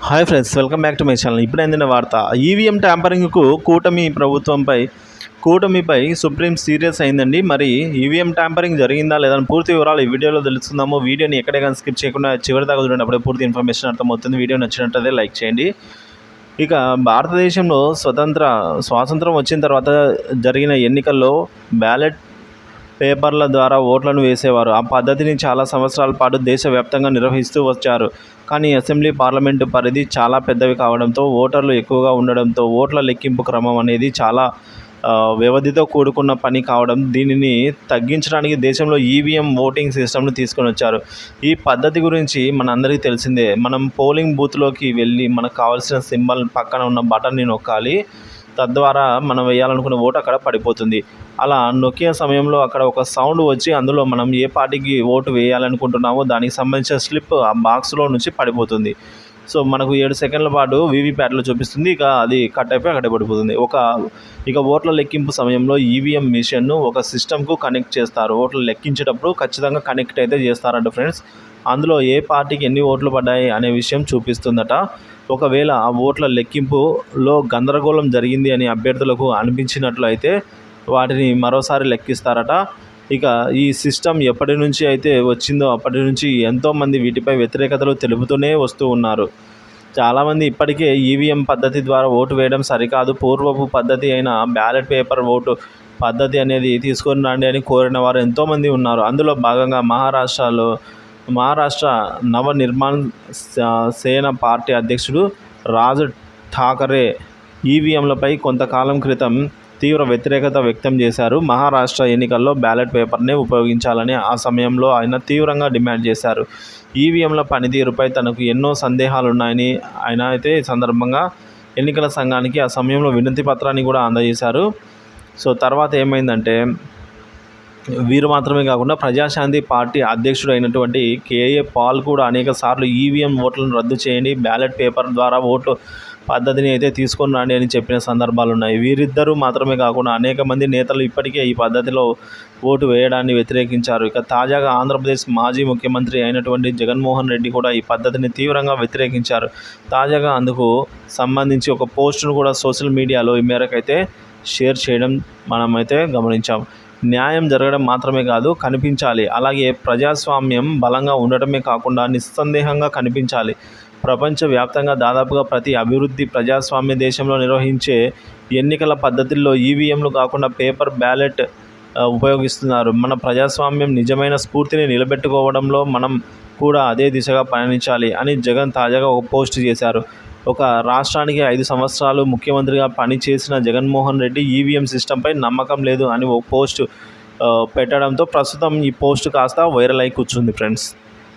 Hi friends, welcome back to my channel. ఇప్పుడు అందిన వార్త, ఈవీఎం ట్యాంపరింగ్కు కూటమిపై సుప్రీం సీరియస్ అయిందండి. మరి ఈవీఎం ట్యాంపరింగ్ జరిగిందా లేదా అని పూర్తి వివరాలు ఈ వీడియోలో తెలుసుకుందాము. వీడియోని ఎక్కడే కానీ స్కిప్ చేయకుండా చివరి దాకా చూడండి, అప్పుడే పూర్తి ఇన్ఫర్మేషన్ అర్థమవుతుంది. వీడియో నచ్చినట్లయితే లైక్ చేయండి. ఇక భారతదేశంలో స్వాతంత్రం వచ్చిన తర్వాత జరిగిన ఎన్నికల్లో బ్యాలెట్ పేపర్ల ద్వారా ఓట్లను వేసేవారు. ఆ పద్ధతిని చాలా సంవత్సరాల పాటు దేశవ్యాప్తంగా నిర్వహిస్తూ వచ్చారు. కానీ అసెంబ్లీ, పార్లమెంటు పరిధి చాలా పెద్దవి కావడంతో, ఓటర్లు ఎక్కువగా ఉండడంతో ఓట్ల లెక్కింపు క్రమం అనేది చాలా వ్యవధితో కూడుకున్న పని కావడం, దీనిని తగ్గించడానికి దేశంలో ఈవీఎం ఓటింగ్ సిస్టమ్ను తీసుకొని వచ్చారు. ఈ పద్ధతి గురించి మనందరికీ తెలిసిందే. మనం పోలింగ్ బూత్లోకి వెళ్ళి మనకు కావాల్సిన సింబల్ పక్కన ఉన్న బటన్ని నొక్కాలి. తద్వారా మనం వేయాలనుకున్న ఓటు అక్కడ పడిపోతుంది. అలా నొక్కే సమయంలో అక్కడ ఒక సౌండ్ వచ్చి అందులో మనం ఏ పార్టీకి ఓటు వేయాలనుకుంటున్నామో దానికి సంబంధించిన స్లిప్ ఆ బాక్స్లో నుంచి పడిపోతుంది. సో మనకు 7 సెకండ్ల పాటు వీవీప్యాట్లో చూపిస్తుంది. ఇక అది కట్ అయిపోయి అక్కడే పడిపోతుంది. ఇక ఓట్ల లెక్కింపు సమయంలో ఈవీఎం మిషన్ను ఒక సిస్టమ్కు కనెక్ట్ చేస్తారు. ఓట్లు లెక్కించేటప్పుడు ఖచ్చితంగా కనెక్ట్ అయితే చేస్తారంట ఫ్రెండ్స్. అందులో ఏ పార్టీకి ఎన్ని ఓట్లు పడ్డాయి అనే విషయం చూపిస్తుందట. ఒకవేళ ఆ ఓట్ల లెక్కింపులో గందరగోళం జరిగింది అని అభ్యర్థులకు అనిపించినట్లు అయితే వాటిని మరోసారి లెక్కిస్తారట. ఇక ఈ సిస్టమ్ ఎప్పటి నుంచి అయితే వచ్చిందో అప్పటి నుంచి ఎంతోమంది వీటిపై వ్యతిరేకతలు తెలుపుతూనే వస్తూ ఉన్నారు. చాలామంది ఇప్పటికే ఈవీఎం పద్ధతి ద్వారా ఓటు వేయడం సరికాదు, పూర్వపు పద్ధతి అయిన బ్యాలెట్ పేపర్ ఓటు పద్ధతి అనేది తీసుకొని రండి అని కోరిన వారు ఎంతోమంది ఉన్నారు. అందులో భాగంగా మహారాష్ట్ర నవ నిర్మాణ్ సేన పార్టీ అధ్యక్షుడు రాజ్ ఠాకరే ఈవీఎంలపై కొంతకాలం క్రితం తీవ్ర వ్యతిరేకత వ్యక్తం చేశారు. మహారాష్ట్ర ఎన్నికల్లో బ్యాలెట్ పేపర్నే ఉపయోగించాలని ఆ సమయంలో ఆయన తీవ్రంగా డిమాండ్ చేశారు. ఈవీఎంల పనితీరుపై తనకు ఎన్నో సందేహాలున్నాయని ఆయన అయితే ఈ సందర్భంగా ఎన్నికల సంఘానికి ఆ సమయంలో వినతి పత్రాన్ని కూడా అందజేశారు. సో తర్వాత ఏమైందంటే, వీరు మాత్రమే కాకుండా ప్రజాశాంతి పార్టీ అధ్యక్షుడు అయినటువంటి కేఏ పాల్ కూడా అనేక సార్లు ఈవీఎం ఓట్లను రద్దు చేయండి, బ్యాలెట్ పేపర్ ద్వారా ఓట్లు పద్ధతిని అయితే తీసుకొని రండి అని చెప్పిన సందర్భాలు ఉన్నాయి. వీరిద్దరూ మాత్రమే కాకుండా అనేక మంది నేతలు ఇప్పటికే ఈ పద్ధతిలో ఓటు వేయడాన్ని వ్యతిరేకించారు. ఇక తాజాగా ఆంధ్రప్రదేశ్ మాజీ ముఖ్యమంత్రి అయినటువంటి జగన్మోహన్ రెడ్డి కూడా ఈ పద్ధతిని తీవ్రంగా వ్యతిరేకించారు. తాజాగా అందుకు సంబంధించి ఒక పోస్టును కూడా సోషల్ మీడియాలో ఈ మేరకైతే షేర్ చేయడం మనమైతే గమనించాం. న్యాయం జరగడం మాత్రమే కాదు, కనిపించాలి. అలాగే ప్రజాస్వామ్యం బలంగా ఉండటమే కాకుండా నిస్సందేహంగా కనిపించాలి. ప్రపంచవ్యాప్తంగా దాదాపుగా ప్రతి అభివృద్ధి ప్రజాస్వామ్య దేశంలో నిర్వహించే ఎన్నికల పద్ధతుల్లో ఈవీఎంలు కాకుండా పేపర్ బ్యాలెట్ ఉపయోగిస్తున్నారు. మన ప్రజాస్వామ్యం నిజమైన స్ఫూర్తిని నిలబెట్టుకోవడంలో మనం కూడా అదే దిశగా పయనించాలి అని జగన్ తాజాగా ఒక పోస్ట్ చేశారు. ఒక రాష్ట్రానికి 5 సంవత్సరాలు ముఖ్యమంత్రిగా పనిచేసిన జగన్మోహన్ రెడ్డి ఈవీఎం సిస్టంపై నమ్మకం లేదు అని ఒక పోస్ట్ పెట్టడంతో ప్రస్తుతం ఈ పోస్ట్ కాస్త వైరల్ అయి కూర్చుంది ఫ్రెండ్స్.